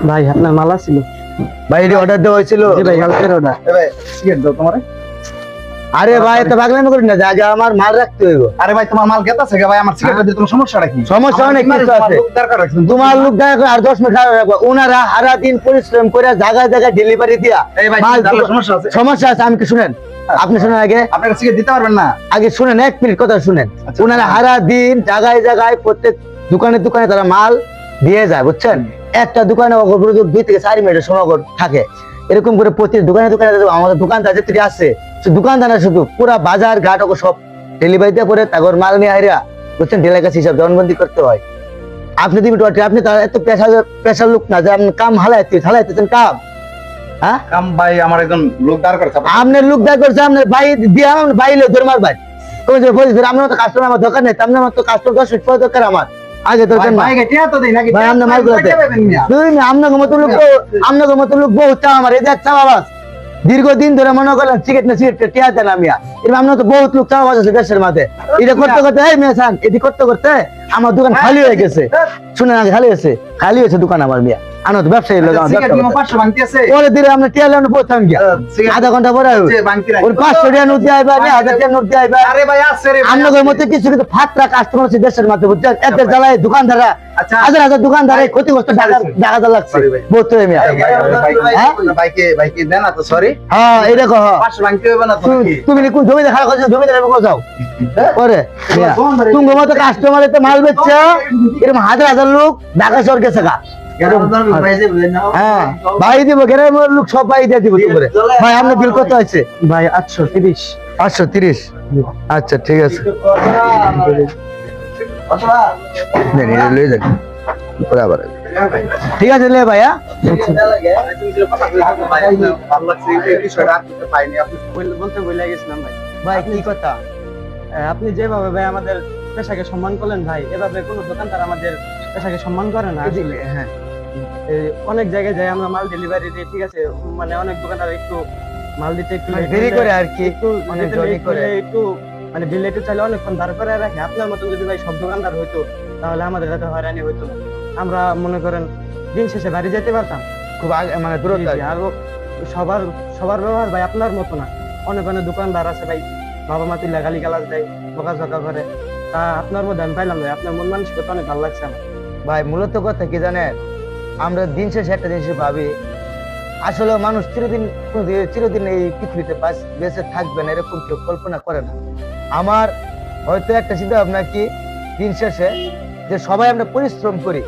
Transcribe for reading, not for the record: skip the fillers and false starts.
ভাই আপনার মালা ছিল। ভাই এটি অর্ডার দেওয়া হয়েছিল। জি ভাই কালকের অর্ডার। ভাই সিগারেট দাও তোমারে। আরে ভাই এত পাগলামি করি না, আগে আমার মাল রাখতে হইব। আরে ভাই তোমার মাল গেতাছে ভাই, আমার সিগারেট দিতে তোমার সমস্যাটা কি? সমস্যা অনেক কিছু আছে। দরকার আছে তোমার লোক দেখা আর 10 মিনিট খারাপ রাখবো। ওনারা সারা দিন পরিশ্রম করে জায়গায় জায়গায় ডেলিভারি দিয়া এই ভাই মাল তাহলে সমস্যা আছে। সমস্যা আছে। আমি কি শুনেন, আপনি শুনেন আগে আপনারা সিগারেট দিতে পারবেন না? আগে শুনেন, 1 মিনিট কথা শুনেন। আচ্ছা, ওনারা সারা দিন জায়গায় জায়গায় প্রত্যেক দোকানে দোকানে তারা মাল দিয়ে যায়, বুঝছেন? একটা দোকানে 2 থেকে 4 মিনিটের সময় থাকে। এরকম করে প্রতি দোকানে দোকানে আমাদের দোকানদার যেটি আছে, দোকানদার না শুধু পুরা বাজার ঘাট ও সব ডেলিভারি দিয়ে পরে তাগর মাল নিয়ে আইরা, বুঝছেন? ডেলার কাছে হিসাব জনবন্দি করতে হয়। আপনি দিবি আপনি তার এত পেশার লোক না যে আপনি কাম হালাইতেছেন কাম। হ্যাঁ কাম ভাই আমার একজন লোক দরকার আছে। আপনার লোক দায় করছে, আপনার ভাই দিয়ে আমার ভাই ধরে মারবার কোন যে বলছি আপনার তো কাস্টমার আমার দরকার নেই, আপনার তো কাস্টমার 10 মিনিট পরে দরকার আমার আগে দরকার না। ভাই গেটিয়া তো দেই নাকি? ভাই আপনার মাল গুলাতে তুই না আপনার মতো লোক বহু চা আমার এই দেখ চা বাবাস দীর্ঘদিন ধরে মনে করলেন সিগারেট না সিগারেট টিয়া দেন আমি এরকম আপনার তো বহুত লোক চা বাবাস আছে দেশের মাঝে। এটা করতে করতে এই মেয়ে সান এটি করতে করতে আমার দোকান খালি হয়ে গেছে। শুনেন আগে খালি হয়েছে দোকান আমার মিয়া। আনো তো ব্যবসায়ী লোক আমার সিগারেট নিমো 500 ভাঙতি আছে। পরে দিলে আমরা টিয়া লেন পৌঁছাম গিয়া আধা ঘন্টা পরে যে ভাঙতি রাখ। ওর 500 টাকা নোট দিয়ে আইবা না 1000 টাকা নোট দিয়ে আইবা। আরে ভাই আছে রে। আপনাদের মধ্যে কিছু কিন্তু ফাটরা কাস্টমার আছে দেশের মাঝে, বুঝছেন? এদের জ্বালায় দোকানদাররা আচ্ছা হাজার হাজার দোকানদারে ক্ষতিগ্রস্ত টাকা লাগছে বহুত মিয়া। ভাইকে দেন না তো সরি। হ্যাঁ এই দেখো 500 ভাঙতি হবে না তো নাকি? তুমি কোন জমি দেখা করছো, জমি দেখা যাও পরে তুমি মতো কাস্টমার এতে মাল বেচছে এরকম হাজার হাজার লোক ঢাকা শহর গেছে গা। হ্যাঁ ভাই দিব গ্রামের লোক সব ভাই দিয়ে দিব তোমারে। ভাই আপনার বিল কত আছে? ভাই 830। 830। আচ্ছা ঠিক আছে নেন এটা লয়ে যান পরে আবার ঠিক আছে লে ভাই। বলতে ভুলে গেছিলাম ভাই। ভাই কি কথা? আপনি যেভাবে ভাই আমাদের পেশাকে সম্মান করলেন ভাই, এভাবে কোনো দোকানদার আমাদের পেশাকে সম্মান করে না আসলে। হ্যাঁ অনেক জায়গায় যাই আমরা মাল ডেলিভারি দিই, ঠিক আছে, মানে অনেক দোকানদার একটু মাল দিতে একটু দেরি করে আর কি, একটু অনেক দিতে জলদি late করে। হলে একটু মানে বিল একটু চাইলে অনেকক্ষণ দাঁড় করে রাখে। আপনার মতন যদি ভাই সব দোকানদার হইতো তাহলে আমাদের এত হয়রানি হইতো না। আমরা মনে করেন দিন শেষে বাড়ি যেতে পারতাম খুব মানে দূরত্ব। জি, আর সবার সবার ব্যবহার ভাই আপনার মতো না। অনেক অনেক দোকানদার আছে ভাই, বাবা মা তুলে গালি গালাজ দেয়, বকাঝকা করে। তা আপনার মধ্যে আমি পাইলাম ভাই, আপনার মন মানসিকতা অনেক ভালো লাগছে আমার। ভাই মূলত কথা কি জানেন, আমরা দিন শেষে একটা জিনিস ভাবি, আসলে মানুষ চিরদিন এই পৃথিবীতে বেঁচে থাকবে না এরকম কেউ কল্পনা করে না। আমার হয়তো একটা চিন্তা ভাবনা কি, দিন শেষে যে সবাই আমরা পরিশ্রম করি,